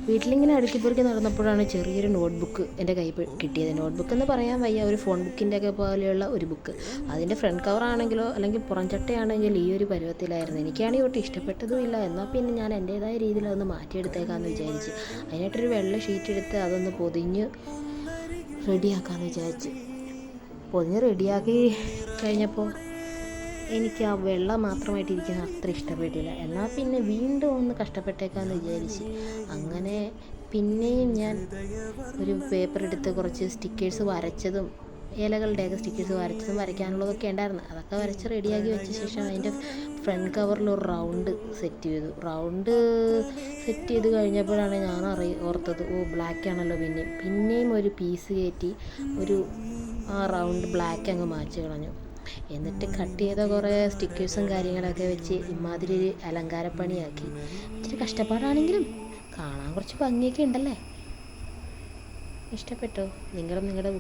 വീട്ടിലിങ്ങനെ അടുക്കി പൊറുക്കി നടന്നപ്പോഴാണ് ചെറിയൊരു നോട്ട്ബുക്ക് എൻ്റെ കയ്യിൽ കിട്ടിയത്. നോട്ട്ബുക്ക് എന്ന് പറയാൻ വയ്യ, ഒരു ഫോൺ ബുക്കിൻ്റെ ഒക്കെ പോലെയുള്ള ഒരു ബുക്ക്. അതിൻ്റെ ഫ്രണ്ട് കവറാണെങ്കിലോ അല്ലെങ്കിൽ പുറംചട്ടയാണെങ്കിൽ ഈ ഒരു പരുവത്തിലായിരുന്നു. എനിക്കാണെങ്കിൽ ഒട്ടും ഇഷ്ടപ്പെട്ടതും ഇല്ല. എന്നാൽ പിന്നെ ഞാൻ എൻ്റേതായ രീതിയിൽ അതൊന്ന് മാറ്റിയെടുത്തേക്കാമെന്ന് വിചാരിച്ച് അതിനായിട്ടൊരു വെള്ള ഷീറ്റ് എടുത്ത് അതൊന്ന് പൊതിഞ്ഞ് റെഡിയാക്കാമെന്ന് വിചാരിച്ച് പൊതിഞ്ഞ് റെഡിയാക്കി കഴിഞ്ഞപ്പോൾ എനിക്ക് ആ വെള്ള മാത്രമായിട്ടിരിക്കുന്ന അത്ര ഇഷ്ടപ്പെട്ടില്ല. എന്നാൽ പിന്നെ വീണ്ടും ഒന്ന് കഷ്ടപ്പെട്ടേക്കാമെന്ന് വിചാരിച്ച് അങ്ങനെ പിന്നെയും ഞാൻ ഒരു പേപ്പർ എടുത്ത് കുറച്ച് സ്റ്റിക്കേഴ്സ് വരച്ചതും ഇലകളുടെയൊക്കെ സ്റ്റിക്കേഴ്സ് വരച്ചതും വരയ്ക്കാനുള്ളതൊക്കെ ഉണ്ടായിരുന്നു. അതൊക്കെ വരച്ച് റെഡിയാക്കി വെച്ച ശേഷം അതിൻ്റെ ഫ്രണ്ട് കവറിൽ ഒരു റൗണ്ട് സെറ്റ് ചെയ്ത് കഴിഞ്ഞപ്പോഴാണ് ഞാൻ ഓർത്തത്, ബ്ലാക്ക് ആണല്ലോ. പിന്നെയും ഒരു പീസ് കയറ്റി ആ റൗണ്ട് ബ്ലാക്ക് അങ്ങ് മായ്ച്ച് കളഞ്ഞു. എന്നിട്ട് കട്ട് ചെയ്ത കുറേ സ്റ്റിക്കേഴ്സും കാര്യങ്ങളൊക്കെ വെച്ച് ഇമാതിരി ഒരു അലങ്കാരപ്പണിയാക്കി. ഇച്ചിരി കഷ്ടപ്പാടാണെങ്കിലും കാണാൻ കുറച്ച് ഭംഗിയൊക്കെ ഉണ്ടല്ലേ. ഇഷ്ടപ്പെട്ടോ? നിങ്ങളുടെ